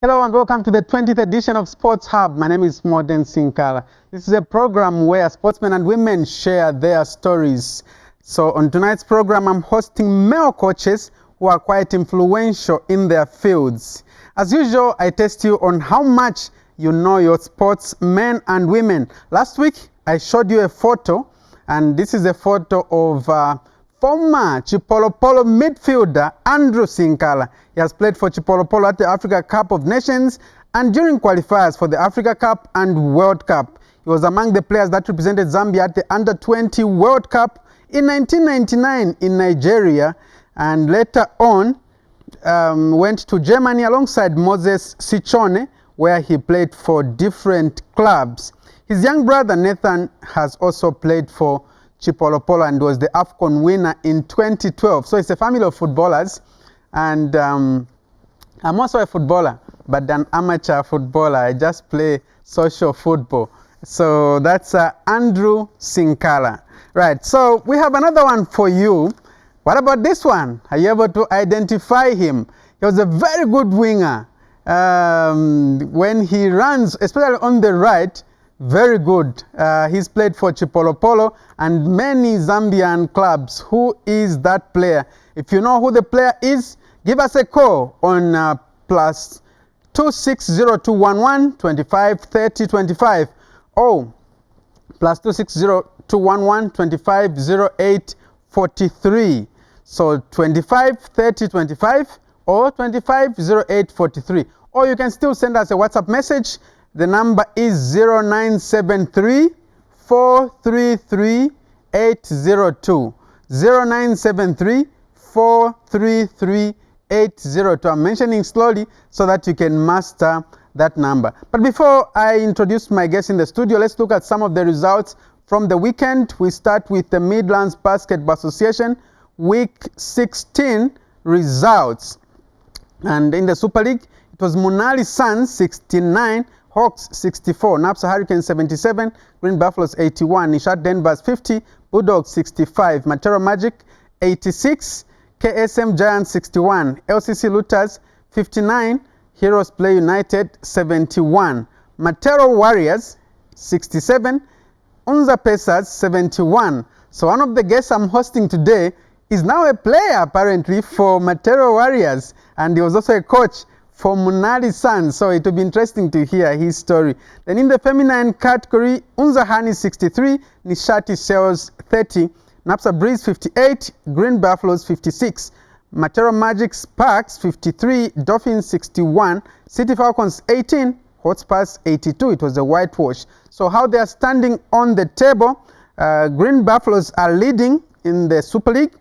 Hello and welcome to the 20th edition of Sports Hub. My name is Cincola. This is a program where sportsmen and women share their stories. So on tonight's program, I'm hosting male coaches who are quite influential in their fields. As usual, I test you on how much you know your sportsmen and women. Last week, I showed you a photo, and this is a photo of former Chipolopolo midfielder Andrew Cincola. He has played for Chipolopolo at the Africa Cup of Nations and during qualifiers for the Africa Cup and World Cup. He was among the players that represented Zambia at the Under-20 World Cup in 1999 in Nigeria, and later on went to Germany alongside Moses Sichone, where he played for different clubs. His young brother Nathan has also played for Chipolopolo and was the AFCON winner in 2012. So it's a family of footballers, and I'm also a footballer, but an amateur footballer. I just play social football. So that's Andrew Cincola. Right, so we have another one for you. What about this one? Are you able to identify him? He was a very good winger. When he runs, especially on the right, very good. He's played for Chipolopolo and many Zambian clubs. Who is that player? If you know who the player is, give us a call on plus 260-211 25 30 25 or plus 260-211 25 08 43. So 25 30 25 or 25 08 43. Or you can still send us a WhatsApp message. The number is 0973 433 802. 0973 433 802. I'm mentioning slowly so that you can master that number. But before I introduce my guest in the studio, let's look at some of the results from the weekend. We start with the Midlands Basketball Association Week 16 results. And in the Super League, it was Munali Suns 69, Hawks 64, Napsa Hurricanes 77, Green Buffaloes 81, Nishat Denvers 50, Bulldogs 65, Matero Magic 86, KSM Giants 61, LCC Looters 59, Heroes Play United 71, Matero Warriors 67, Unza Pacers 71. So one of the guests I'm hosting today is now a player apparently for Matero Warriors, and he was also a coach for Munali Suns, so it will be interesting to hear his story. Then in the feminine category, Unza Hani 63, Nishati Shells 30, Napsa Breeze 58, Green Buffaloes 56, Matero Magic Sparks 53, Dolphins 61, City Falcons 18, Hotspurs 82. It was a whitewash. So how they are standing on the table, Green Buffaloes are leading in the Super League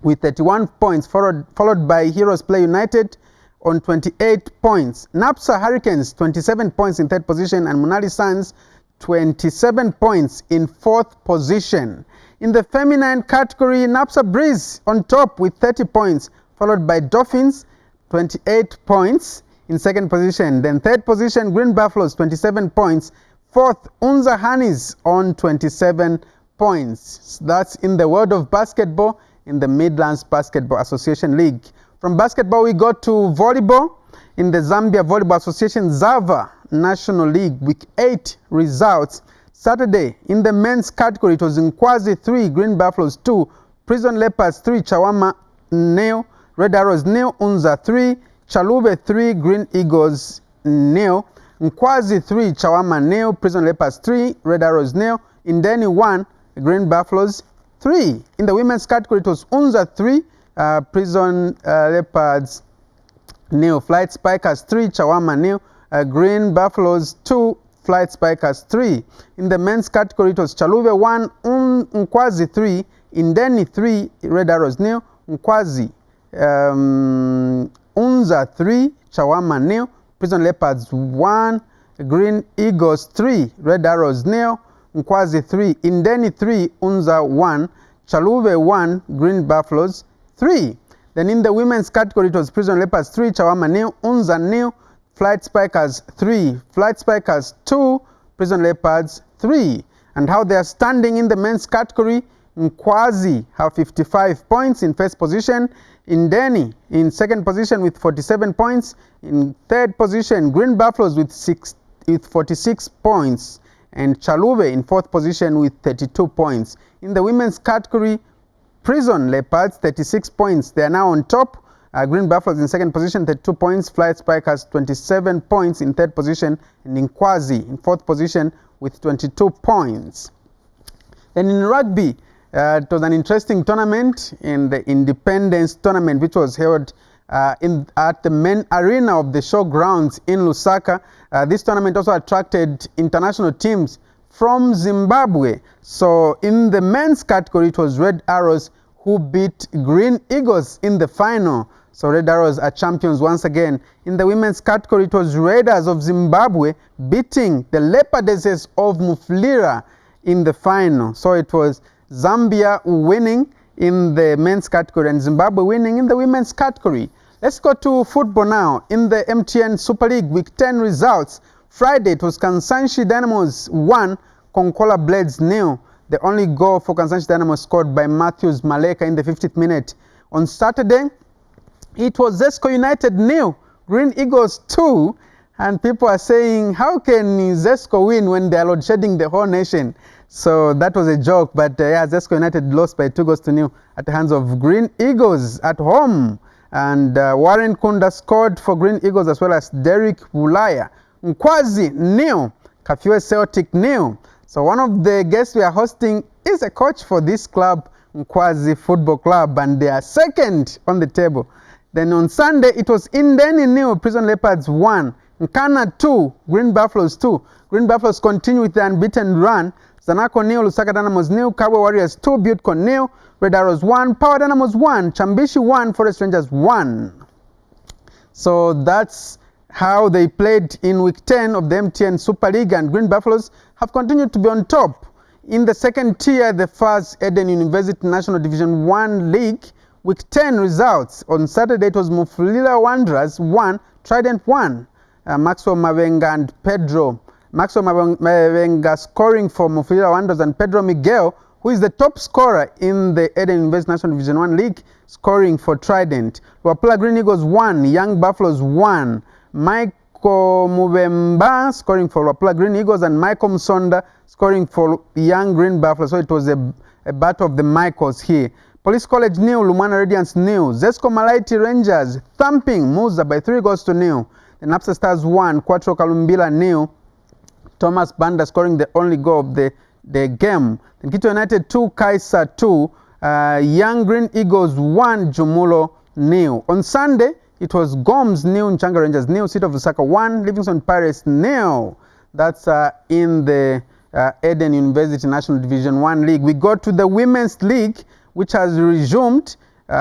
with 31 points, followed by Heroes Play United on 28 points. Napsa Hurricanes 27 points in third position, and Munali Suns 27 points in fourth position. In the feminine category, Napsa Breeze on top with 30 points, followed by Dolphins 28 points in second position. Then third position, Green Buffaloes 27 points. Fourth, Unza Hanis on 27 points. That's in the world of basketball in the Midlands Basketball Association League. From basketball, we go to volleyball. In the Zambia Volleyball Association Zambia National League, Week 8 results. Saturday, in the men's category, it was Nkwazi 3, Green Buffaloes 2, Prison Leopards 3, Chawama 0, Red Arrows 0, Unza 3, Chalube 3, Green Eagles 0, Nkwazi 3, Chawama 0, Prison Leopards 3, Red Arrows 0, Indeni 1, Green Buffaloes 3. In the women's category, it was Unza 3, Prison Leopards 0, Flight Spikers 3, Chawama 0, Green Buffaloes 2, Flight Spikers 3. In the men's category, it was Chalube 1, Nkwazi 3, Indeni 3, Red Arrows 0, Nkwazi Unza 3, Chawama 0, Prison Leopards 1, Green Eagles 3, Red Arrows 0, Nkwazi 3, Indeni 3, Unza 1, Chalube 1, Green Buffaloes 3. Then in the women's category, it was Prison Leopards 3, Chawama 0, Unza 0, Flight Spikers 3, Flight Spikers 2, Prison Leopards 3. And how they are standing in the men's category, Nkwazi have 55 points in first position. Indeni in second position with 47 points. In third position, Green Buffaloes with 46 points. And Chalube in fourth position with 32 points. In the women's category, Prison Leopards 36 points. They are now on top. Green Buffaloes in second position, 32 points. Flight Spikers 27 points in third position. And Nkwazi in fourth position with 22 points. Then in rugby, it was an interesting tournament in the Independence Tournament, which was held at the main arena of the showgrounds in Lusaka. This tournament also attracted international teams from Zimbabwe. So in the men's category, it was Red Arrows who beat Green Eagles in the final. So Red Arrows are champions once again. In the women's category, it was Raiders of Zimbabwe beating the Leopardesses of Mufulira in the final. So it was Zambia winning in the men's category and Zimbabwe winning in the women's category. Let's go to football now. In the MTN Super League Week 10 results, Friday it was Kansanshi Dynamos 1, Cincola Blades 0. The only goal for Kansanshi Dynamos scored by Matthews Maleka in the 50th minute. On Saturday, it was Zesco United 0, Green Eagles 2. And people are saying, how can Zesco win when they are load shedding the whole nation? So that was a joke, but yeah, Zesco United lost by 2-0 at the hands of Green Eagles at home. And Warren Kunda scored for Green Eagles as well as Derek Wulaya. Nkwazi 0, Kafue Celtic 0. So one of the guests we are hosting is a coach for this club, Nkwazi Football Club, and they are second on the table. Then on Sunday, it was Indeni 0, Prison Leopards 1. Nkana 2, Green Buffaloes 2. Green Buffaloes continue with the unbeaten run. Zanaco 0, Lusaka Dynamos 0, Kabwe Warriors 2, Butcon 0, Red Arrows 1, Power Dynamos 1, Chambishi 1, Forest Rangers 1. So that's how they played in week 10 of the MTN Super League, and Green Buffaloes have continued to be on top. In the second tier, the first Eden University National Division 1 League, week 10 results. On Saturday, it was Mufulira Wanderers 1, Trident 1. Maxwell Mavenga and Pedro. Maxwell Mavenga scoring for Mufulira Wanderers, and Pedro Miguel, who is the top scorer in the Eden University National Division 1 League, scoring for Trident. Luapula Green Eagles 1, Young Buffaloes 1. Michael Mubemba scoring for Luapula Green Eagles, and Michael Msonda scoring for Young Green Buffaloes. So it was a battle of the Michaels here. Police College 0, Lumana Radiance 0. Zesco Malaiti Rangers thumping Muza by 3-0. The Napsa Stars 1, Quattro Kalumbila 0. Thomas Banda scoring the only goal of the game. Then Kito United 2, Kaisa 2. Young Green Eagles 1, Jumulo 0. On Sunday, it was Gomes 0, Nchanga Rangers 0, City of Lusaka 1, Livingston Pirates 0. That's in the Eden University National Division 1 League. We go to the Women's League, which has resumed.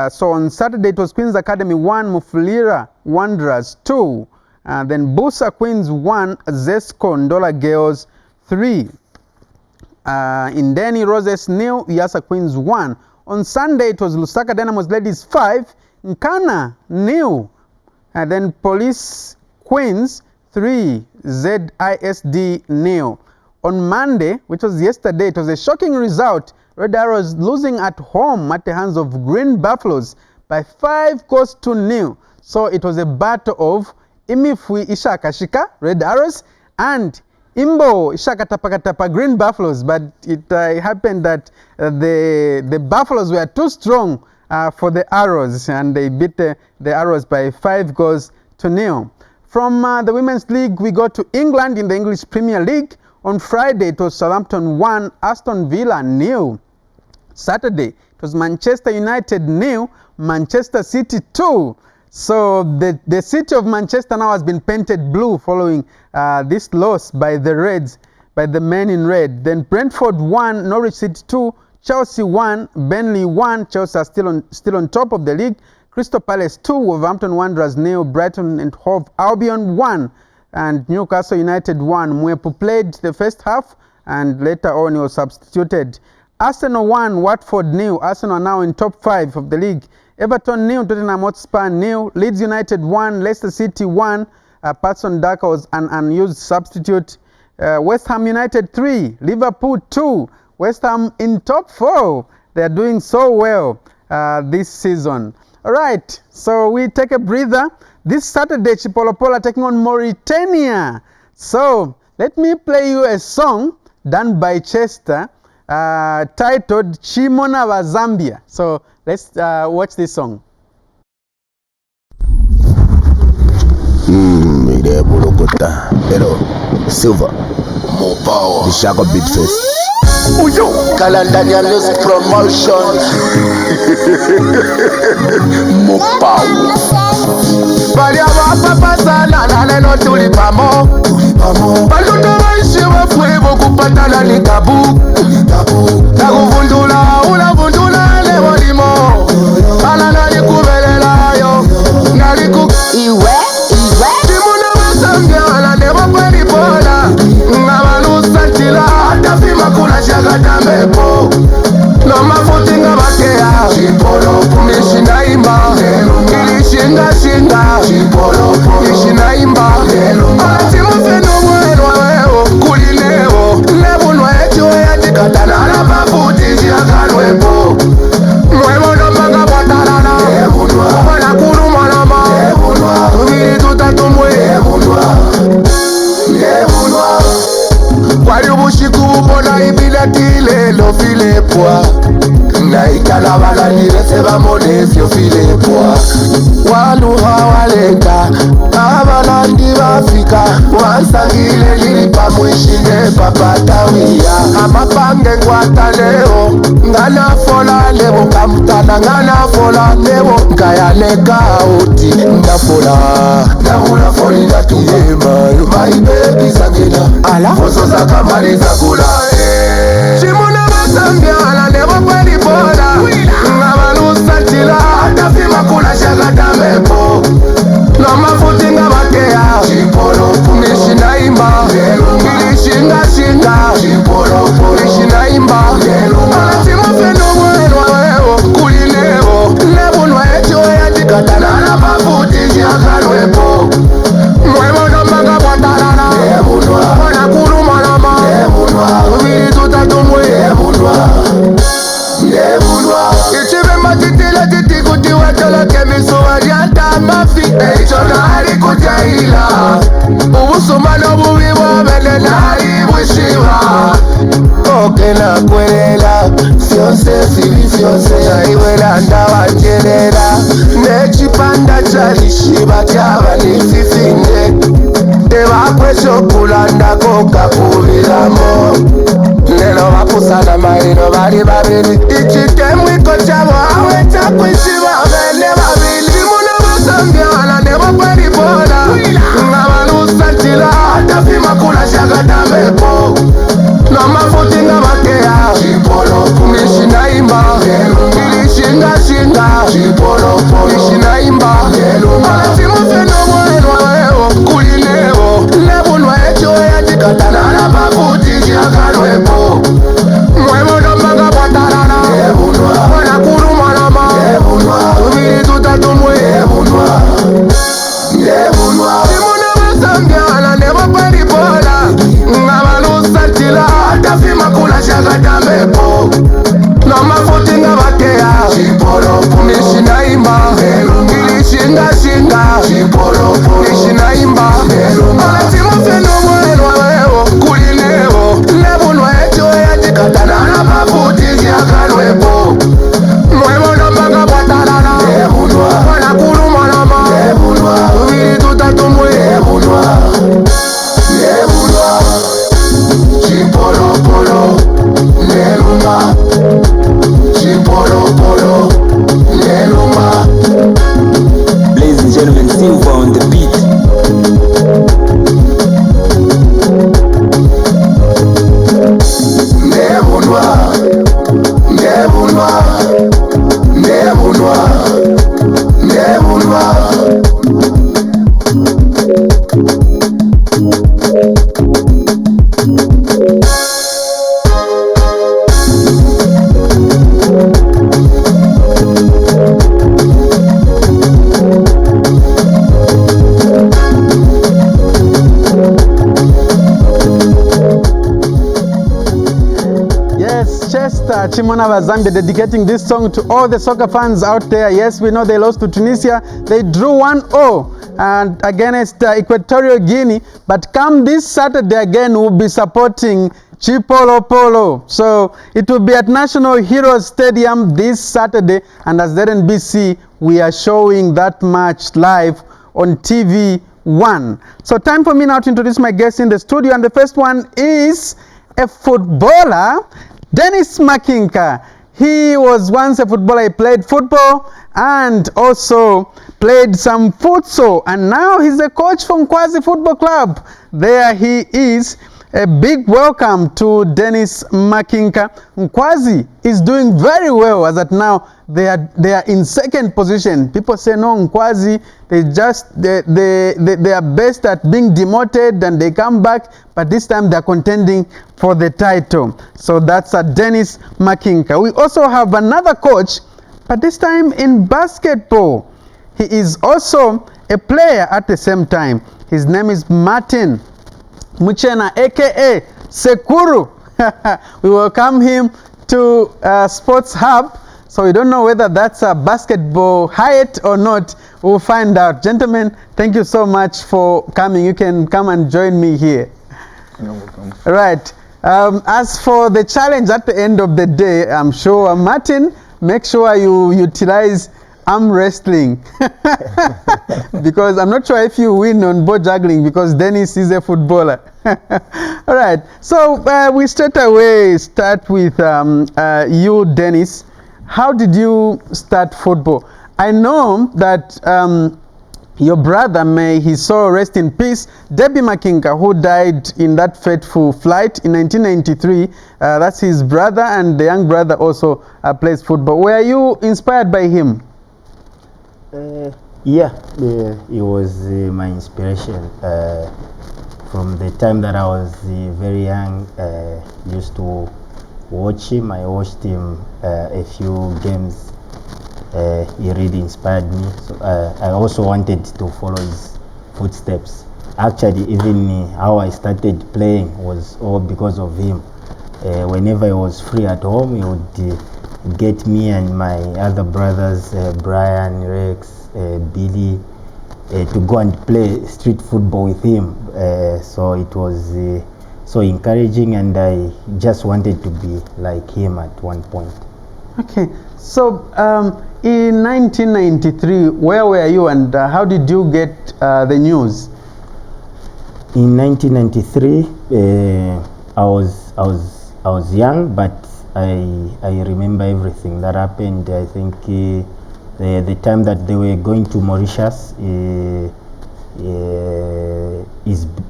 So on Saturday, it was Queens Academy 1, Mufulira Wanderers 2. Then Busa Queens 1, Zesco Ndola Girls 3. Indeni Roses 0, Yasa Queens 1. On Sunday, it was Lusaka Dynamos Ladies 5, Nkana 0. And then Police Queens 3, ZISD 0. On Monday, which was yesterday, it was a shocking result. Red Arrows losing at home at the hands of Green Buffaloes by 5-0. So it was a battle of Imifwi Ishakashika, Red Arrows, and Imbo Ishakatapakatapa, Green Buffaloes. But it happened that the Buffaloes were too strong for the Arrows, and they beat the Arrows by 5-0. From the Women's League, we go to England in the English Premier League. On Friday, it was Southampton 1, Aston Villa 0. Saturday, it was Manchester United 0, Manchester City 2. So the city of Manchester now has been painted blue following this loss by the Reds, by the men in red. Then Brentford 1, Norwich City 2, Chelsea 1, Burnley 1. Chelsea are still on top of the league. Crystal Palace 2, Wolverhampton Wanderers 0, Brighton and Hove Albion 1, and Newcastle United 1. Mwepu played the first half, and later on he was substituted. Arsenal 1, Watford 0. Arsenal are now in top 5 of the league. Everton 0, Tottenham Hotspur 0. Leeds United 1, Leicester City 1. Patson Daka was an unused substitute. West Ham United 3, Liverpool 2. West Ham in top 4. They are doing so well this season. All right, so we take a breather. This Saturday, Chipolopolo taking on Mauritania. So let me play you a song done by Chester titled Chimona wa Zambia. So let's watch this song. Pero Silver, more power. The Shaka Big Face. Uyo, Kalandania News Promotion. More power. Balia papa sana na no tulipamo. Balundo baishiwe fuego kupatana ni tabu. Na kuvundula unavundula leo limo. Ala nali kubelela yo. Naliku iwe. Chimona wa Zambia ala nebo kweli bola. Ngabalu santila hata fima kula shagata mepo. No mafuti ngabakea. Chipolo kumishinaimba. Kilishinga shinga. Chipolo kumishinaimba. Atimu feno mweno wewo. Kulinewo. Lebunwa echiwe yatikatana. Ala mafuti jiakanwepo. Mwemo no manga watarana. Wana kuru malama. Tumiri tutatumwe. Kwali ubushiku ubona ibila tile lo file poa. Na ikala bala nirese bamone fio file poa. Waluha waleka abala ndibafika. Wansangile lilipa mwishine papatawia. Amapange ngwata leo ngana fola lebo kamtana ngana fola lebo nkayaleka uti ndafola ndabula foli natuyema yumaibeki sangina ala foso za kamari za kula Chimona wa Zambia ala lebo kweli bola ngabalusa chila hata fima kula shagata mepo no mafuti ngabakea Chipolo kumishinaimba kilishinga shinga Chipolo kumishinaimba Atimu feno mweno wewo kulinewo lebunwa echiwe yatikatana na mafuti jiakanwepo mwemo no manga watarana wana kuru malama tumiri tutatumwe ichibe matitila titikuti watala kemiso walianta mafi eichona hali kujahila ubusumano bubibo bele nari bushiba okena kwelela fyonse fili fyonse yaiwela ndawanjelela nechipanda chalishiba chaba nififine ebakwesho kulanda koka kubilamo lelo bakusana maino bali babili ichitemwiko chabo awe chakwishiba bene babili muna basambia ala nebo kweli bola ngabalusa chila hata fima kula shagata mepo no mafuti ngabakea Chipolo kumishinaimba kilishinga shinga Chipolo kumishinaimba atimu feno mweno wewo kulinewo lebunwa echiwe yatikatana na mafuti jiakanwepo mwemo no manga watarana wana kuru malama tumiri tutatumwe Chimona wa Zambia ala nebo kweli bola ngabalusa Chimona wa Zambia, dedicating this song to all the soccer fans out there. Yes, we know they lost to Tunisia. They drew 1-0 and against Equatorial Guinea. But come this Saturday again, we'll be supporting Chipolo Polo. So it will be at National Heroes Stadium this Saturday. And as ZNBC, we are showing that match live on TV1. So time for me now to introduce my guests in the studio. And the first one is a footballer, Dennis Mackinka. He was once a footballer. He played football and also played some futsal, and now he's a coach from Nkwazi Football Club. There he is. A big welcome to Dennis Makinka. Nkwazi is doing very well as at now. They are in second position. People say no, Nkwazi, they are best at being demoted and they come back, but this time they are contending for the title. So that's Dennis Makinka. We also have another coach, but this time in basketball. He is also a player at the same time. His name is Martin Muchena, aka Sekuru. We welcome him to Sports Hub. So we don't know whether that's a basketball height or not. We'll find out. Gentlemen, thank you so much for coming. You can come and join me here. You're welcome. Right. As for the challenge at the end of the day, I'm sure, Martin, make sure you utilize arm wrestling. Because I'm not sure if you win on board juggling, because Dennis is a footballer. All right. So we straight away start with you, Dennis. How did you start football? I know that your brother, may his soul rest in peace, Derby Makinka, who died in that fateful flight in 1993, that's his brother, and the young brother also plays football. Were you inspired by him? Yeah, he was my inspiration. From the time that I was very young, used to watch him. I watched him a few games. He really inspired me. So I also wanted to follow his footsteps. Actually, even how I started playing was all because of him. Whenever I was free at home, he would get me and my other brothers, Brian, Rex, Billy, to go and play street football with him. So it was so encouraging, and I just wanted to be like him at one point. Okay, so in 1993, where were you, and how did you get the news? In 1993, I was young, but I remember everything that happened. I think the time that they were going to Mauritius,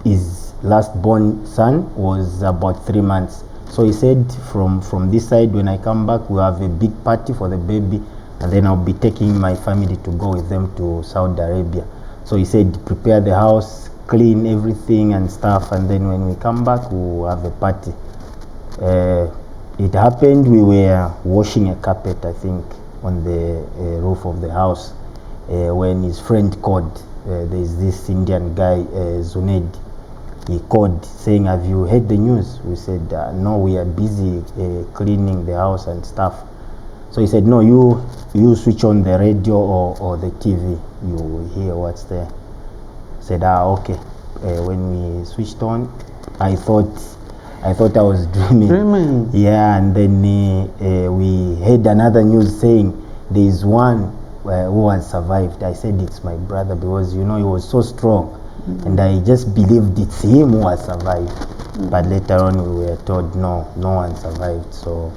his last born son was about 3 months. So he said, from this side, when I come back, we'll have a big party for the baby, and then I'll be taking my family to go with them to Saudi Arabia. So he said, prepare the house, clean everything and stuff, and then when we come back, we'll have a party. It happened, we were washing a carpet, I think, on the roof of the house, when his friend called. There's this Indian guy, Zunaid. He called saying, have you heard the news? We said, no, we are busy cleaning the house and stuff. So he said, no, you switch on the radio or the TV, you will hear what's there. I said, okay. When we switched on, I thought I was dreaming. Yeah, and then we heard another news saying there is one who has survived. I said it's my brother, because he was so strong, and I just believed it's him who has survived. But later on we were told no one survived. So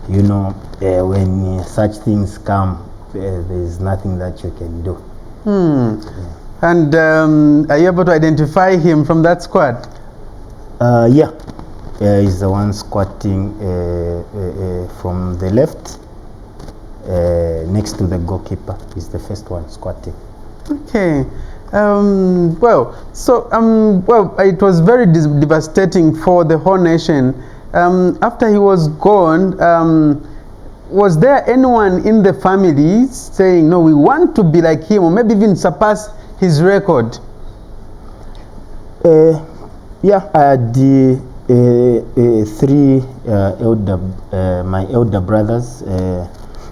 when such things come, there's nothing that you can do. Yeah. And are you able to identify him from that squad? Yeah, he's the one squatting from the left, next to the goalkeeper. He's the first one squatting. Okay. Well, it was very devastating for the whole nation. After he was gone, was there anyone in the family saying, no, we want to be like him, or maybe even surpass his record? Yeah, I had Three my elder brothers,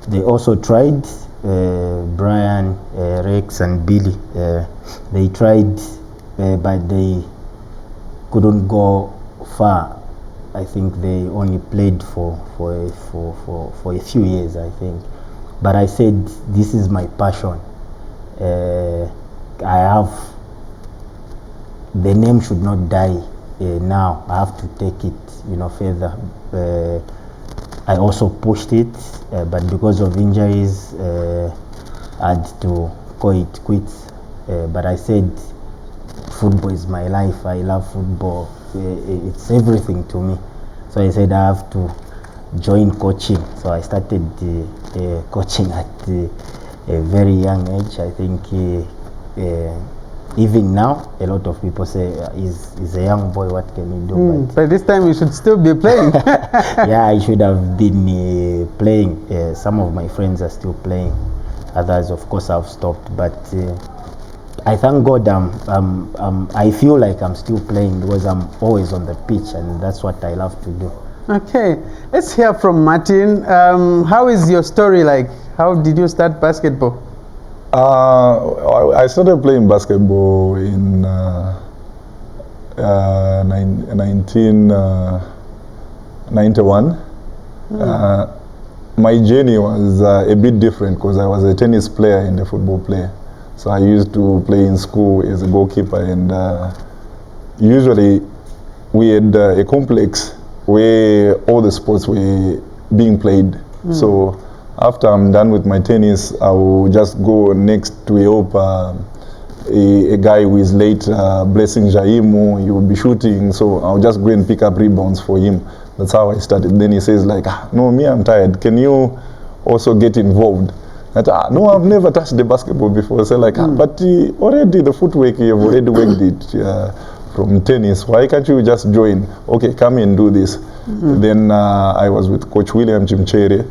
they also tried. Brian, Rex, and Billy. They tried, but they couldn't go far. I think they only played for a few years, I think. But I said, this is my passion. I have, the name should not die now. I have to take it, further. I also pushed it, but because of injuries, I had to call it quits. But I said, football is my life. I love football. It's everything to me. So I said I have to join coaching. So I started coaching at a very young age. I think even now, a lot of people say, he's a young boy, what can he do? But this time you should still be playing. Yeah, I should have been playing. Some of my friends are still playing. Others, of course, have stopped. But I thank God I feel like I'm still playing because I'm always on the pitch, and that's what I love to do. Okay, let's hear from Martin. How is your story like? How did you start basketball? I started playing basketball in 1991. My journey was a bit different because I was a tennis player and a football player. So I used to play in school as a goalkeeper, and usually we had a complex where all the sports were being played. So after I'm done with my tennis, I will just go next to help a guy who is late, Blessing Jaimu. He will be shooting, so I'll just go and pick up rebounds for him. That's how I started. Then he says like, no, me, I'm tired. Can you also get involved? No, I've never touched the basketball before. So like, but already the footwork, you've already worked it from tennis. Why can't you just join? Okay, come and do this. Then I was with Coach William Chimchere.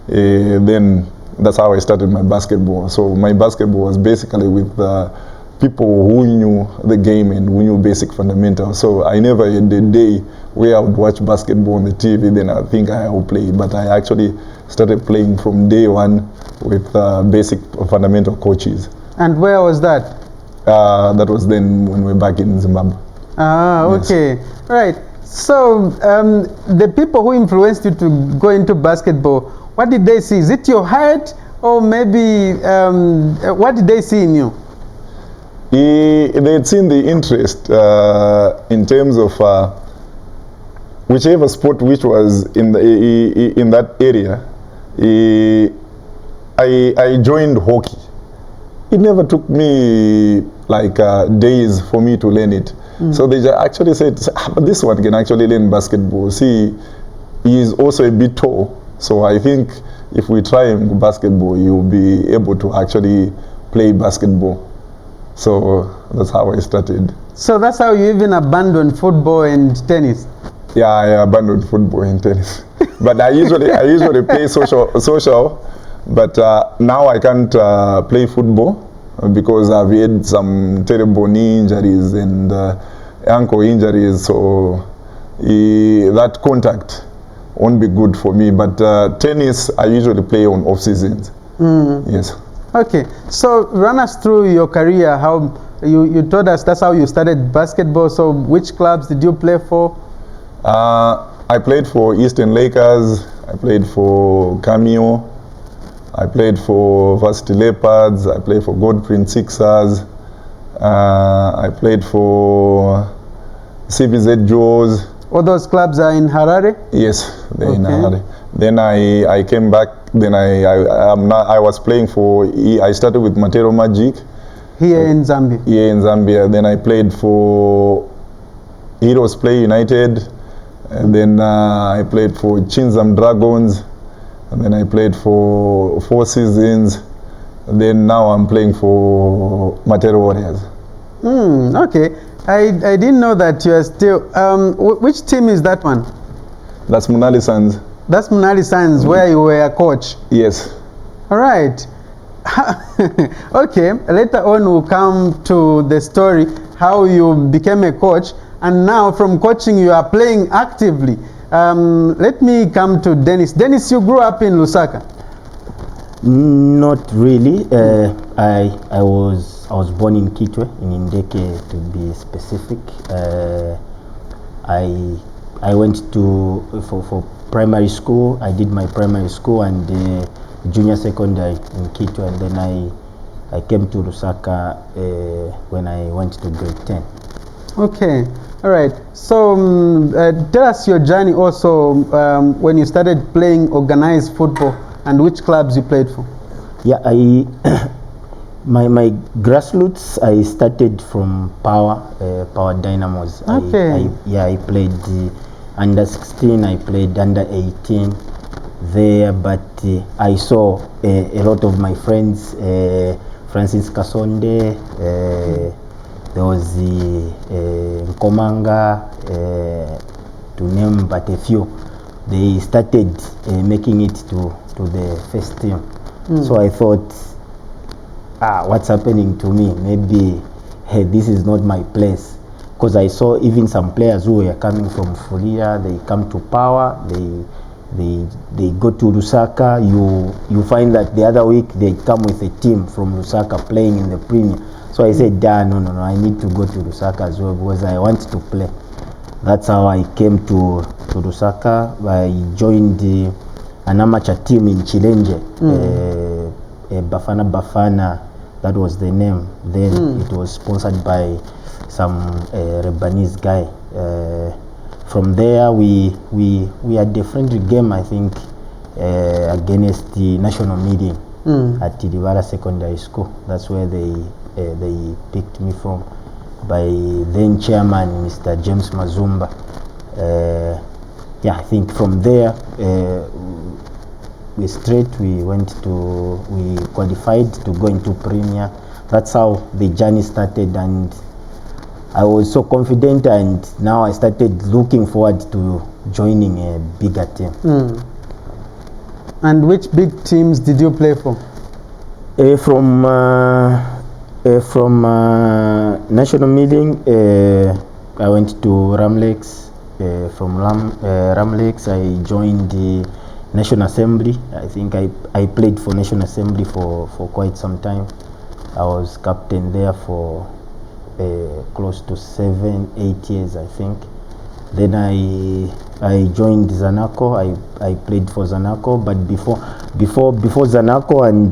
Then that's how I started my basketball. So my basketball was basically with people who knew the game and who knew basic fundamentals. So I never had a day where I would watch basketball on the TV, then I think I will play. But I actually started playing from day one with basic fundamental coaches. And where was that? That was then when we were back in Zimbabwe. Okay. Yes. Right. So the people who influenced you to go into basketball, what did they see? Is it your height, or maybe what did they see in you? They had seen the interest in terms of whichever sport which was in that area. I joined hockey. It never took me like days for me to learn it. So they actually said, but this one can actually learn basketball. See, he is also a bit tall. So I think if we try him basketball, you'll be able to actually play basketball. So that's how I started. So that's how you even abandoned football and tennis? Yeah, I abandoned football and tennis. But I usually play social. But now I can't play football because I've had some terrible knee injuries and ankle injuries. So that contact won't be good for me. But tennis, I usually play on off seasons. Yes. Okay. So run us through your career. How you told us that's how you started basketball. So which clubs did you play for? I played for Eastern Lakers. I played for Cameo. I played for Varsity Leopards. I played for Godprint Sixers. I played for CVZ Jaws. All those clubs are in Harare? Yes, they're in Harare. Then I came back. Then I was playing for. I started with Matero Magic. Here in Zambia. Here in Zambia. Then I played for Heroes Play United. And then I played for Chinzam Dragons. And then I played for 4 seasons. And then now I'm playing for Matero Warriors. Okay. I didn't know that you are still. Which team is that one? That's Munali Suns. That's Munali Suns, where you were a coach? Yes. All right. Okay. Later on, we'll come to the story how you became a coach. and now from coaching you are playing actively. Let me come to Dennis. Dennis, you grew up in Lusaka? Not really. I was born in Kitwe, in Ndeke to be specific. I went to for primary school. I did my primary school and junior secondary in Kitwe, and then I came to Lusaka when I went to grade 10. Okay, all right. So tell us your journey also when you started playing organized football and which clubs you played for. Yeah, my grassroots, I started from Power Dynamos. Okay. I played under 16, I played under 18 there, but I saw a lot of my friends, Francis Kasonde, there was Nkomanga, to name but a few. They started making it to the first team. So I thought, what's happening to me? Maybe this is not my place. Because I saw even some players who were coming from Furia, they come to Power, they go to Lusaka. You find that the other week they come with a team from Lusaka playing in the Premier. So I said, no, I need to go to Lusaka as well because I want to play. That's how I came to Lusaka. I joined an amateur team in Chilenje, Bafana, that was the name. Then it was sponsored by some Lebanese guy. From there, we had a friendly game, I think, against the national meeting at Tidibara Secondary School. That's where they picked me from, by then chairman Mr. James Mazumba. I think from there we qualified to go into Premier. That's how the journey started, and I was so confident, and now I started looking forward to joining a bigger team. And which big teams did you play for? From national meeting, I went to Ramlex. From Ramlex, I joined the National Assembly. I think I played for National Assembly for quite some time. I was captain there for close to 7-8 years, I think. Then I joined Zanaco. I played for Zanaco, but before Zanaco and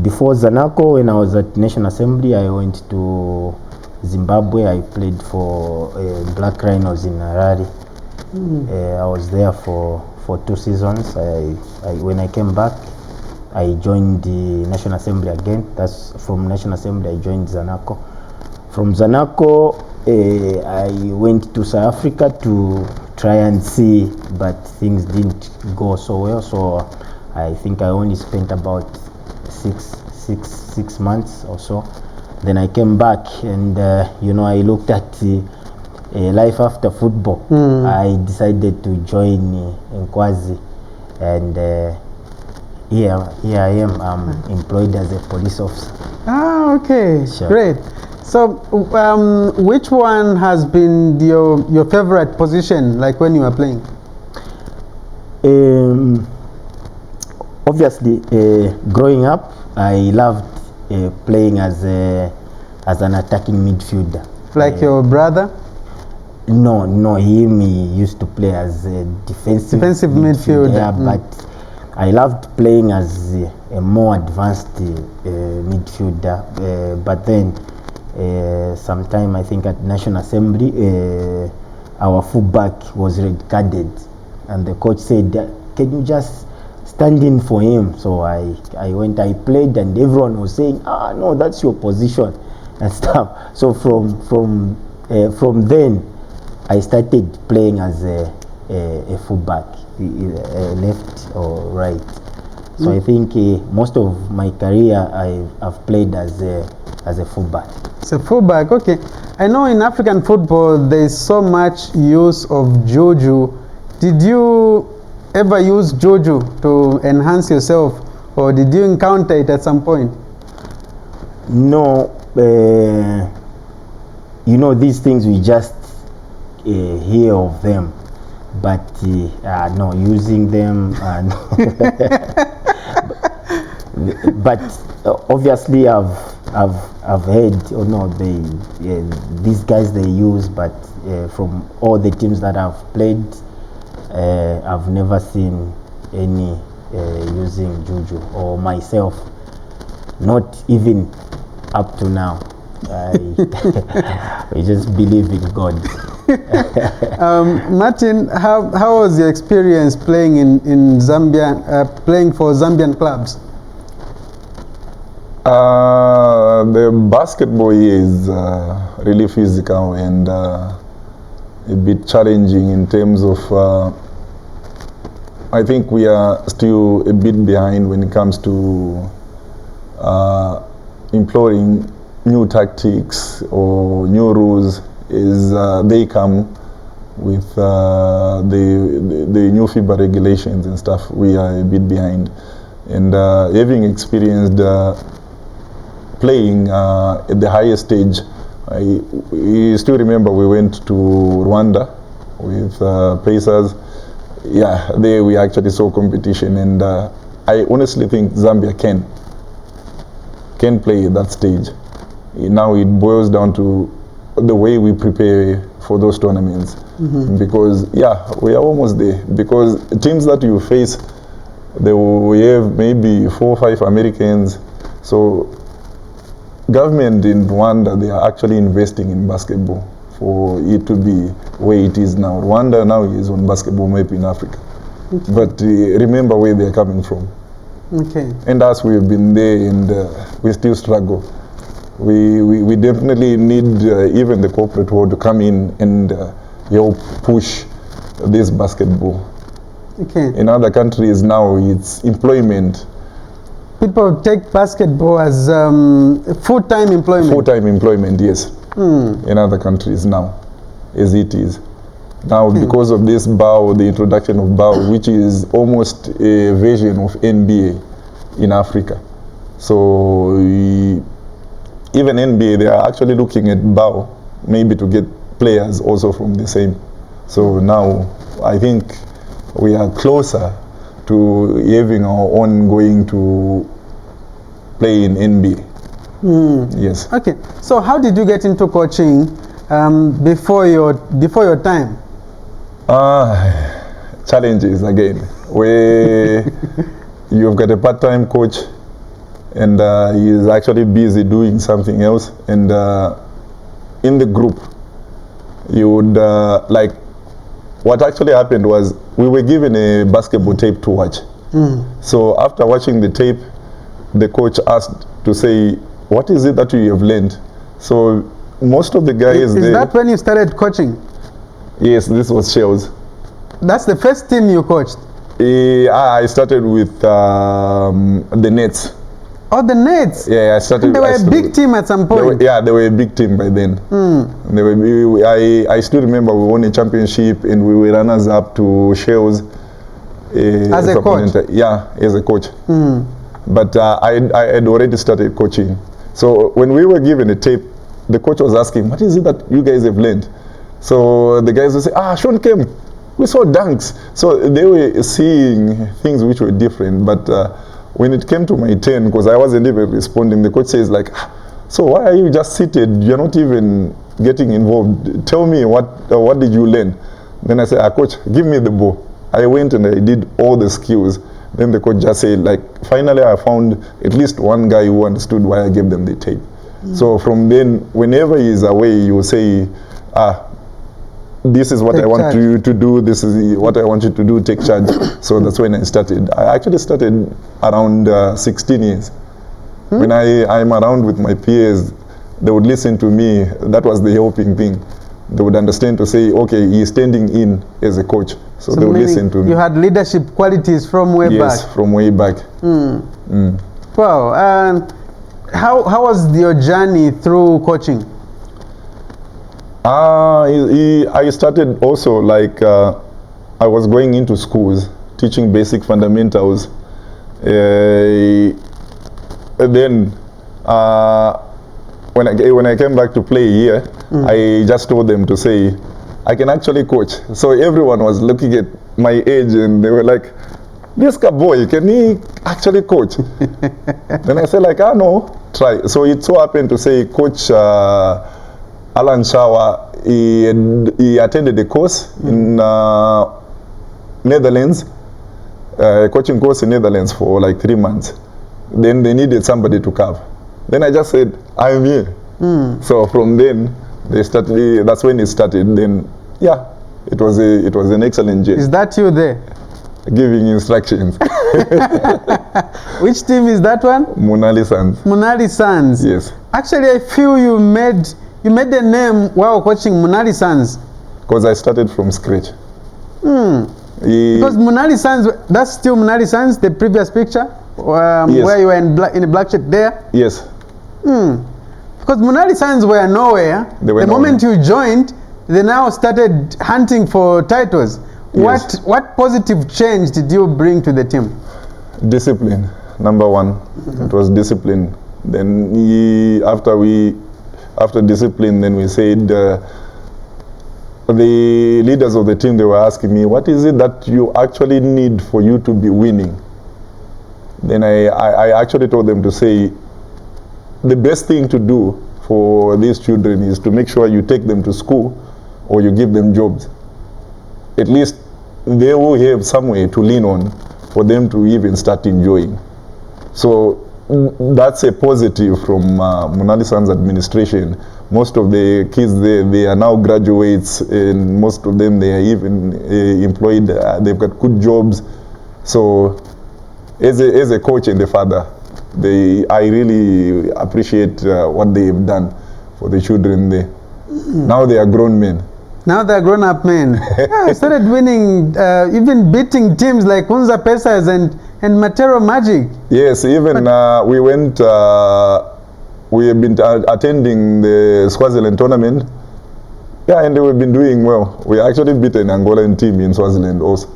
before Zanaco, when I was at National Assembly, I went to Zimbabwe. I played for Black Rhinos in Harare. I was there for 2 seasons. When I came back, I joined the National Assembly again. That's from National Assembly I joined Zanaco. From Zanaco, I went to South Africa to try and see, but things didn't go so well. So I think I only spent about six months or so. Then I came back, and I looked at life after football. I decided to join Nkwazi, and here I am. I'm employed as a police officer. Okay, Sure. Great. So which one has been your favorite position, like when you were playing? Obviously, growing up, I loved playing as an attacking midfielder. Like your brother? No, he used to play as a defensive midfielder. midfielder. But I loved playing as a more advanced midfielder. But then, sometime I think at National Assembly, our fullback was red carded, and the coach said, "Can you just stand in for him?" So I went, I played, and everyone was saying, no, that's your position and stuff. So from then I started playing as a fullback, left or right. So I think most of my career I've played as a fullback. It's a fullback, okay. I know in African football there is so much use of juju. Did you ever use juju to enhance yourself, or did you encounter it at some point? No, these things we just hear of them, but no, using them. No. But obviously, I've heard, or no, these guys they use, but from all the teams that I've played, I've never seen any using juju, or myself, not even up to now. We just believe in God. Martin, how was your experience playing in Zambia, playing for Zambian clubs? The basketball is really physical and a bit challenging in terms of I think we are still a bit behind when it comes to employing new tactics or new rules as they come with the new FIBA regulations and stuff. We are a bit behind, and having experienced playing at the highest stage, I still remember we went to Rwanda with Pacers. Yeah, there we actually saw competition, and I honestly think Zambia can play at that stage. Now it boils down to the way we prepare for those tournaments, because yeah, we are almost there. Because teams that you face, we have maybe 4 or 5 Americans. So government in Rwanda, they are actually investing in basketball for it to be where it is now. Rwanda now is on basketball map in Africa. Okay. But remember where they're coming from. Okay. And us, we've been there, and we still struggle. We definitely need even the corporate world to come in and help push this basketball. Okay. In other countries now, it's employment. People take basketball as full-time employment. Full-time employment, yes. In other countries now, as it is. Now, because of this BAO, the introduction of BAO, which is almost a version of NBA in Africa. So even NBA, they are actually looking at BAO, maybe to get players also from the same. So now, I think we are closer to having our own going to play in NBA. Yes. Okay. So how did you get into coaching before your time? Challenges again. Where you've got a part-time coach, and he is actually busy doing something else, and in the group, you would like. What actually happened was we were given a basketball tape to watch. So after watching the tape, the coach asked to say, what is it that you have learned? So most of the guys... Is that when you started coaching? Yes, this was Shells. That's the first team you coached? I started with the Nets. Oh, the Nets? Yeah, I started... And they were a big team at some point. They were a big team by then. I still remember we won a championship and we were runners-up to Shells. As a coach? Yeah, as a coach. But I had already started coaching. So when we were given a tape, the coach was asking, what is it that you guys have learned? So the guys would say, Sean came. We saw dunks. So they were seeing things which were different. But when it came to my turn, because I wasn't even responding, the coach says like, so why are you just seated? You're not even getting involved. Tell me, what did you learn? Then I said, coach, give me the ball. I went and I did all the skills. Then the coach just said, like, finally I found at least one guy who understood why I gave them the tape. So from then, whenever he's away, you will say, this is what I want you to do, this is what I want you to do, take charge. So that's when I started. I actually started around 16 years. When I'm around with my peers, they would listen to me. That was the helping thing. They would understand to say, okay, he's standing in as a coach. So they would listen to me. You had leadership qualities from way back? Yes, from way back. Wow. And how was your journey through coaching? I started also like I was going into schools, teaching basic fundamentals. And then when I came back to play here, I just told them to say, I can actually coach. So everyone was looking at my age and they were like, this boy, can he actually coach? Then I said like, no, try. So it so happened to say Coach Alan Shawa, he attended a course in Netherlands, a coaching course in Netherlands for like 3 months. Then they needed somebody to cover. Then I just said, I'm here. So from then, they started. That's when it started. Then, yeah, it was an excellent journey. Is that you there? Giving instructions. Which team is that one? Munali Suns. Munali Suns. Yes. Actually, I feel you made a name while coaching Munali Suns. Because I started from scratch. Because Munali Suns, that's still Munali Suns, the previous picture, Yes. where you were in a black shirt there. Yes. Because Munali Suns were nowhere. They were the moment you joined, they now started hunting for titles. Yes. What positive change did you bring to the team? Discipline, number one. It was discipline. Then after discipline, then we said, the leaders of the team, they were asking me, what is it that you actually need for you to be winning? Then I actually told them to say, the best thing to do for these children is to make sure you take them to school or you give them jobs. At least they will have somewhere to lean on for them to even start enjoying. So that's a positive from Munali Suns administration. Most of the kids there, they are now graduates, and most of them, they are even employed. They've got good jobs. So as a coach and a father, I really appreciate what they've done for the children there. Now they are grown men. Now they're grown-up men. Yeah, started winning, even beating teams like Unza Pesas and Matero Magic. Yes, even we went, we have been attending the Swaziland tournament. Yeah, and we've been doing well. We actually beat an Angolan team in Swaziland also.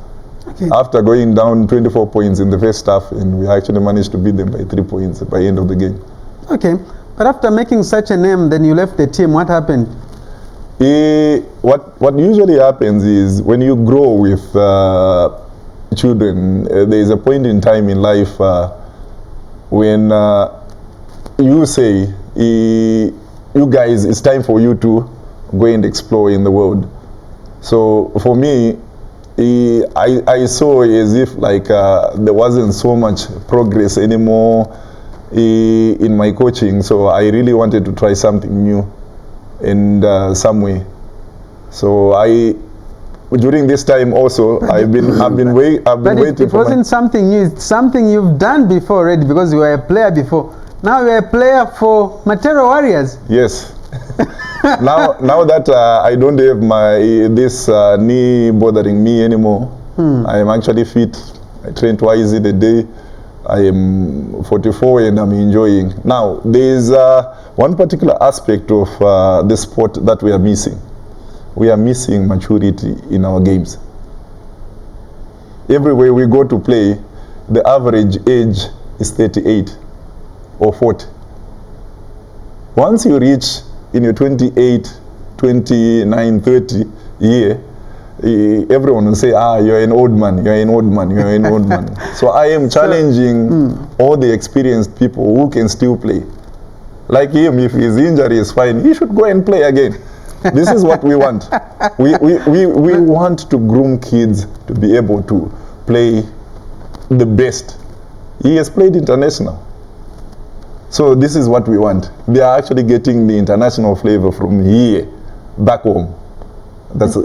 Okay. After going down 24 points in the first half, and we actually managed to beat them by 3 points by the end of the game. Okay, but after making such a name, then you left the team. What happened? What usually happens is when you grow with children, there is a point in time in life when you say, you guys, it's time for you to go and explore in the world. So for me, I saw as if like there wasn't so much progress anymore in my coaching, so I really wanted to try something new in some way. So during this time also, I've been waiting for. But it wasn't something new. It's something you've done before already, because you were a player before. Now you're a player for Matero Warriors. Yes. now that I don't have this knee bothering me anymore, I am actually fit. I train twice a day. I am 44 and I'm enjoying. Now, there is one particular aspect of the sport that we are missing. We are missing maturity in our games. Everywhere we go to play, the average age is 38 or 40. Once you reach in your 28, 29, 30 year, everyone will say, you're an old man, you're an old man, you're an old man. So I am challenging all the experienced people who can still play. Like him, if his injury is fine, he should go and play again. This is what we want. We want to groom kids to be able to play the best. He has played international. So this is what we want. They are actually getting the international flavor from here, back home. That's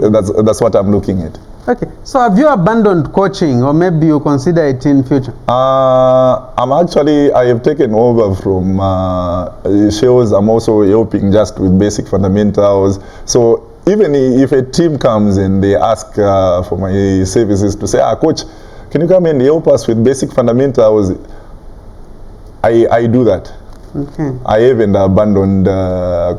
what I'm looking at. Okay. So have you abandoned coaching, or maybe you consider it in future? I have taken over from shows. I'm also helping just with basic fundamentals. So even if a team comes and they ask for my services to say, coach, can you come and help us with basic fundamentals? I do that. Okay. I haven't abandoned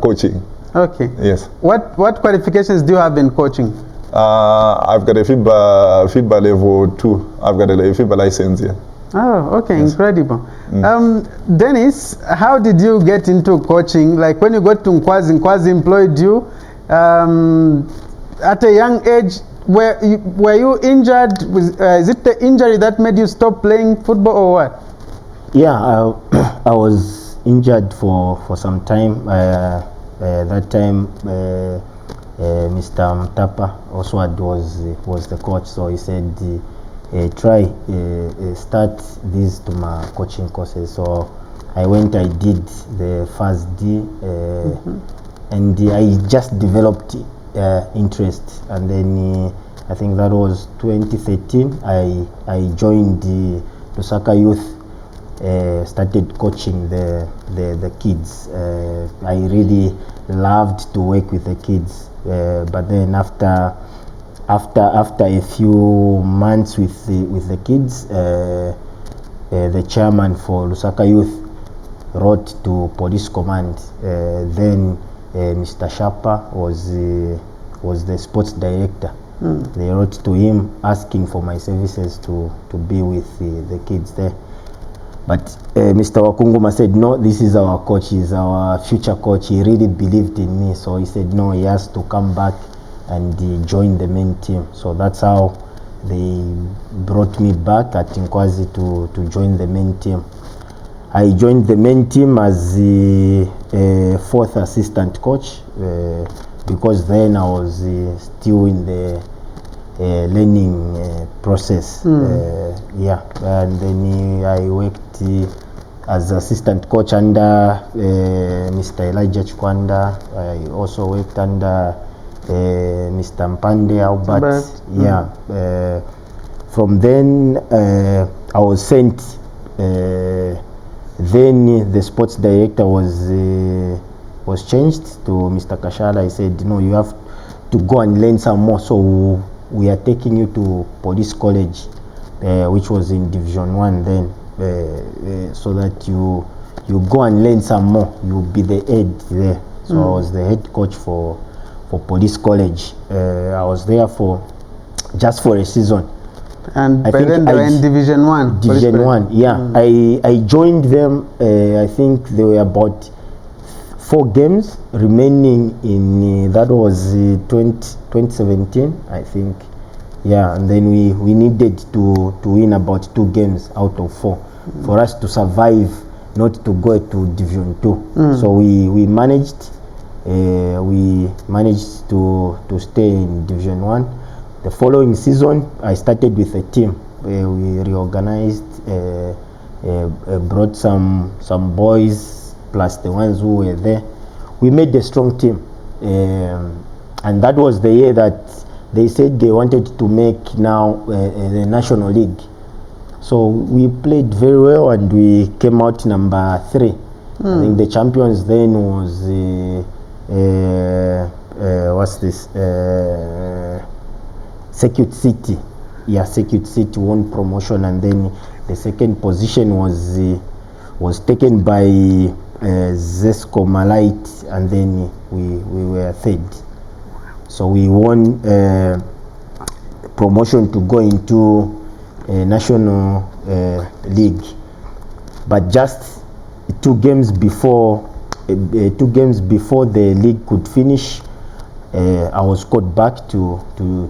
coaching. Okay. Yes. What qualifications do you have in coaching? I've got a FIBA level 2. I've got a FIBA license here. Oh, okay, yes. Incredible. Dennis, how did you get into coaching? Like when you got to Nkwazi employed you. at a young age, were you injured? Is it the injury that made you stop playing football or what? Yeah, I was injured for some time. That time, Mr. Mtapa Oswald was the coach, so he said, try start these to my coaching courses. So I went, I did the first D, and I just developed interest, and then I think that was 2013. I joined the Lusaka Youth. Started coaching the kids. I really loved to work with the kids, but then after a few months with the kids, the chairman for Lusaka Youth wrote to police command. Then Mr. Sharpa was the sports director. They wrote to him asking for my services to be with the kids there. But Mr. Wakunguma said, no, this is our coach, he's our future coach. He really believed in me, so he said, no, he has to come back and join the main team. So that's how they brought me back at Nkwazi to join the main team. I joined the main team as the fourth assistant coach, because then I was still in the learning process. Yeah, and then I worked as assistant coach under Mr. Elijah Chikwanda. I also worked under Mr. Mpande Albert. Yeah. From then I was sent. Then the sports director was changed to Mr. Kashala. He said, no, you have to go and learn some more. So we are taking you to Police College, which was in Division 1 then, so that you go and learn some more. You'll be the head there. So I was the head coach for Police College. I was there just for a season. And by then they were in Division 1? Division 1, yeah. I joined them, I think there were about 4 games remaining in, that was 2017, I think. Yeah, and then we needed to win about 2 games out of 4 for us to survive, not to go to Division 2. So we managed to stay in Division 1. The following season, I started with a team. We reorganized, brought some boys plus the ones who were there. We made a strong team, and that was the year that they said they wanted to make now the National League. So we played very well and we came out number 3. I think the champions then was what's this? Circuit City. Yeah, Circuit City won promotion, and then the second position was taken by Zesco Malite, and then we were 3rd. So we won promotion to go into National League. But just 2 games before the league could finish, I was called back to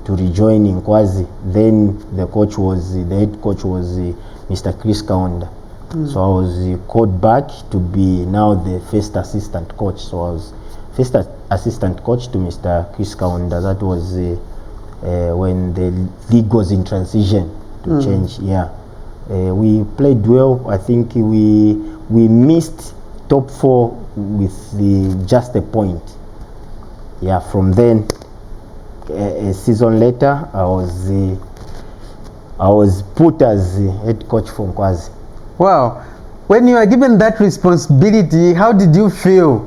rejoin Nkwazi. Then the head coach was Mr. Chris Kaunda. So I was called back to be now the first assistant coach. So I was first assistant coach to Mr. Chris Kaunda. That was when the league was in transition to change. Yeah, we played well. I think we missed top 4 with just a point. Yeah, from then, a season later, I was put as the head coach for Nkwazi. Wow. When you are given that responsibility, how did you feel?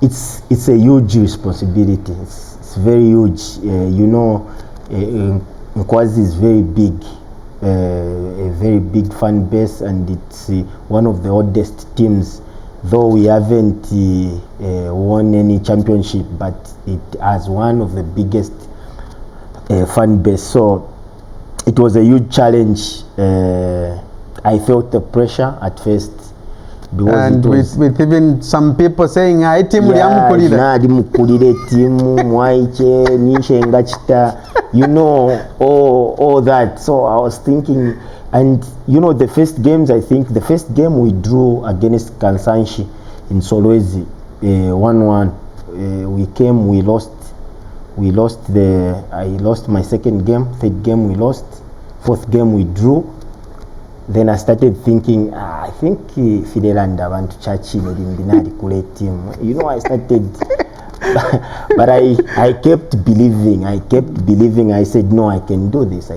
It's a huge responsibility. It's very huge. You know, Nkwazi is very big, a very big fan base, and it's one of the oldest teams. Though we haven't won any championship, but it has one of the biggest fan base. So it was a huge challenge. I felt the pressure at first And with even some people saying, "I team nadi mukulire timu mwaiche nishe ngachita," you know, all that. So I was thinking, and you know, the first games, I think the first game we drew against Kansanshi in Solwezi, 1-1. We came, we lost. I lost my second game. Third game we lost. Fourth game we drew. Then I started thinking, I think Fidel and Avant Chachi team. You know, I started, but I kept believing. I said, no, I can do this.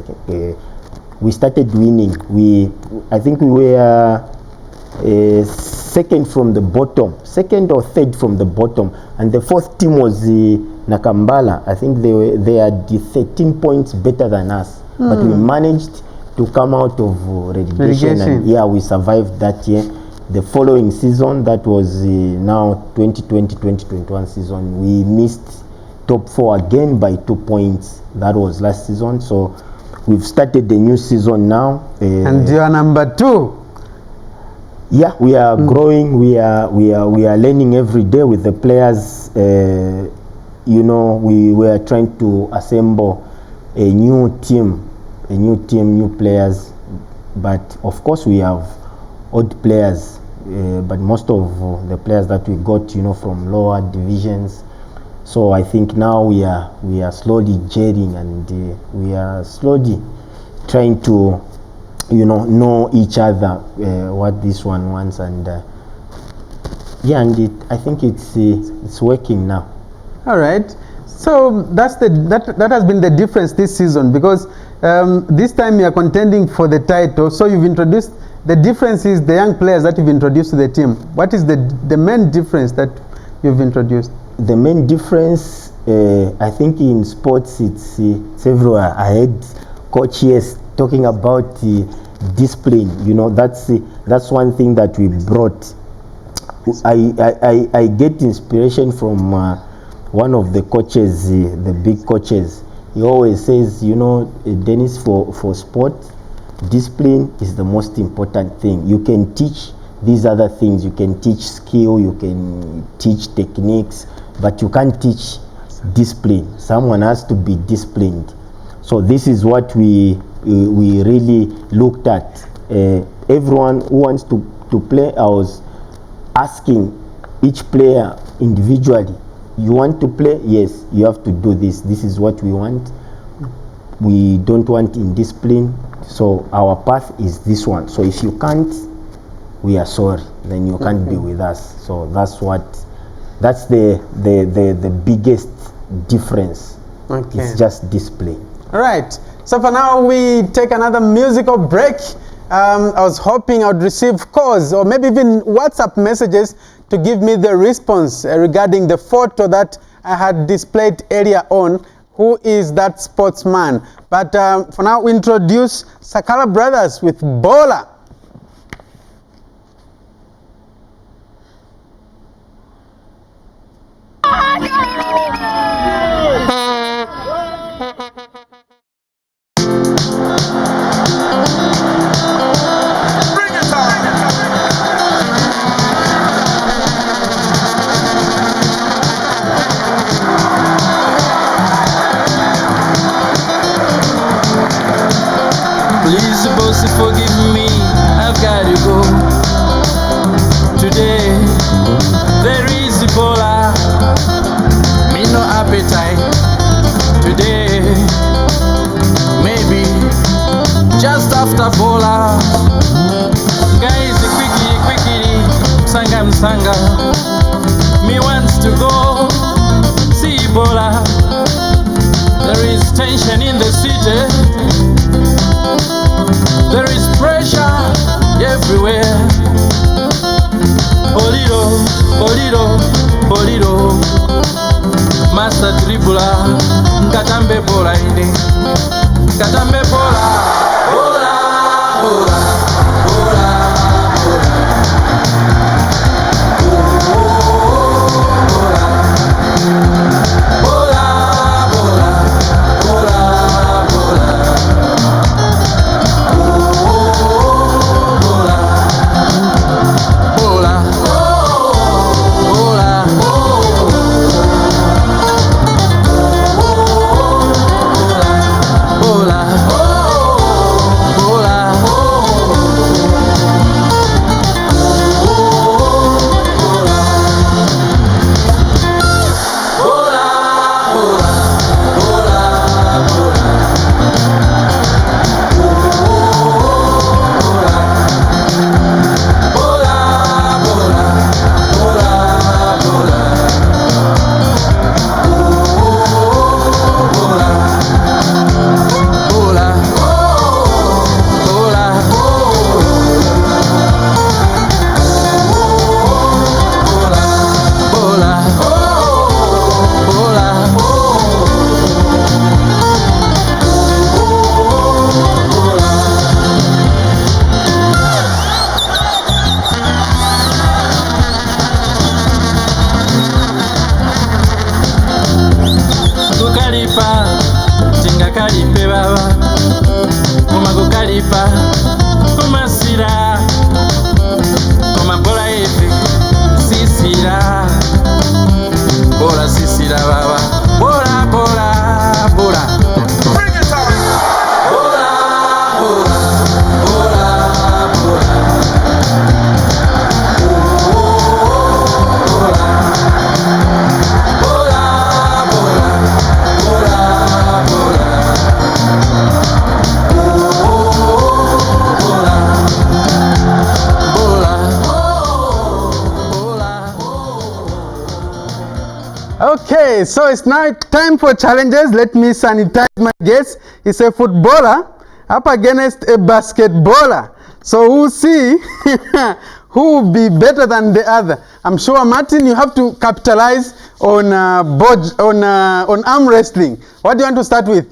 We started winning. I think we were second from the bottom, second or third from the bottom, and the fourth team was Nakambala. I think they are 13 points better than us, but we managed to come out of relegation. And yeah, we survived that year. The following season, that was now 2020-2021 season, we missed top 4 again by 2 points. That was last season. So we've started the new season now. And you are number 2. Yeah, we are growing. We are learning every day with the players. You know, we were trying to assemble a new team, new players, but of course we have old players, but most of the players that we got, you know, from lower divisions. So I think now we are slowly gelling, and we are slowly trying to, you know each other, what this one wants, and yeah, and I think it's working now. All right. So that has been the difference this season, because this time you are contending for the title. So you've introduced, the difference is the young players that you've introduced to the team. What is the main difference that you've introduced? The main difference, I think in sports, it's everywhere. I heard coaches talking about discipline. You know, that's one thing that we brought. I get inspiration from one of the coaches, the big coaches. He always says, you know, Dennis, for sport, discipline is the most important thing. You can teach these other things. You can teach skill, you can teach techniques, but you can't teach discipline. Someone has to be disciplined. So this is what we really looked at. Everyone who wants to play, I was asking each player individually, you want to play? Yes, you have to do this. This is what we want. We don't want indiscipline. So our path is this one. So if you can't, we are sorry. Then you can't be with us. So that's the biggest difference. Okay. It's just discipline. All right. So for now, we take another musical break. I was hoping I would receive calls or maybe even WhatsApp messages to give me the response regarding the photo that I had displayed earlier on. Who is that sportsman? But for now, we introduce Cincola Brothers with Bola. Please, boss, forgive me, I've got to go. Today, there is Ebola, me no appetite. Today, maybe just after Bola. Guys, quickly, Sanga, me wants to go see Ebola. There is tension in the city. There is pressure everywhere. Boliro, Master Dribbler, Nkatambe Bola ine, Nkatambe Bola. Bola. Ipa, Kuma Sira, Kuma Bola Efe, Sisira, Bola Sisira Baba, Bola, Bola, Bola. Bring it on! Bola, Bola, Bola, Bola. Okay, so it's now time for challenges. Let me sanitize my guess. It's a footballer up against a basketballer. So we'll see who will be better than the other. I'm sure, Martin, you have to capitalize on arm wrestling. What do you want to start with?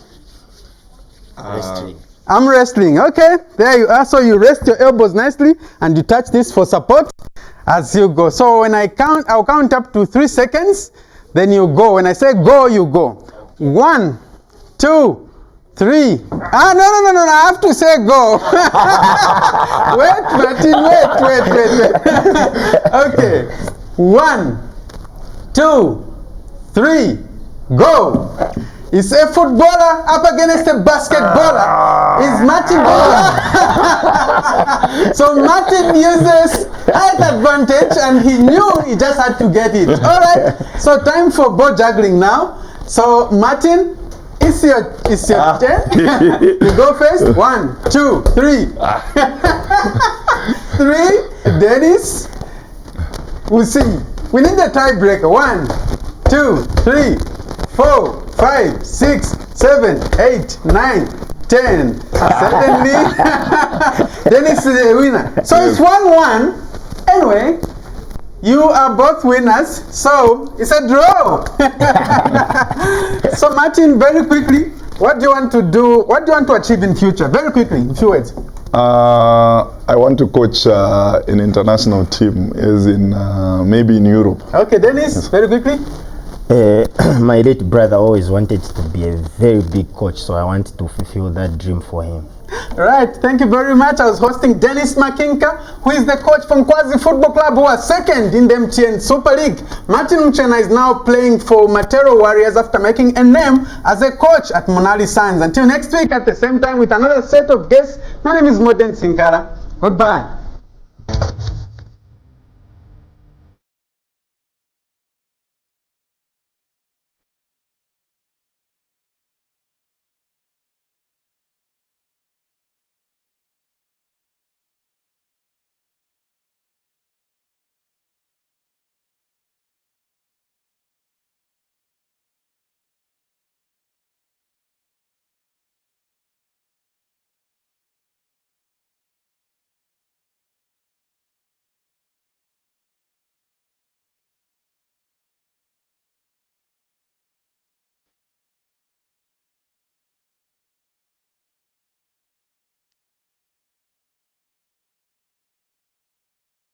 Wrestling. Arm wrestling. Okay, there you are. So you rest your elbows nicely and you touch this for support as you go. So when I count, I'll count up to 3 seconds. Then you go. When I say go, you go. 1, 2, 3. Ah, no. I have to say go. Wait, Martin, wait. Okay. 1, 2, 3, go. It's a footballer up against a basketballer. Is Martin bowler? So Martin uses height advantage and he knew he just had to get it. Alright, so time for ball juggling now. So Martin, it's your turn. You go first. 1, 2, 3. 3, Dennis. We'll see. We need a tiebreaker. 1, 2, 3, 4, 5, 6, 7, 8, 9, 10. Certainly, Dennis is the winner. So it's 1-1. Anyway, you are both winners. So it's a draw. So Martin, very quickly, what do you want to do? What do you want to achieve in future? Very quickly, in few words. I want to coach an international team, as in maybe in Europe. Okay, Dennis, yes. Very quickly. My late brother always wanted to be a very big coach, so I wanted to fulfill that dream for him. Right, thank you very much. I was hosting Dennis Mackinka, who is the coach from Nkwazi Football Club, who was second in the MTN Super League. Martin Muchena is now playing for Matero Warriors after making a name as a coach at Munali Suns. Until next week at the same time with another set of guests, my name is Cincola. Goodbye.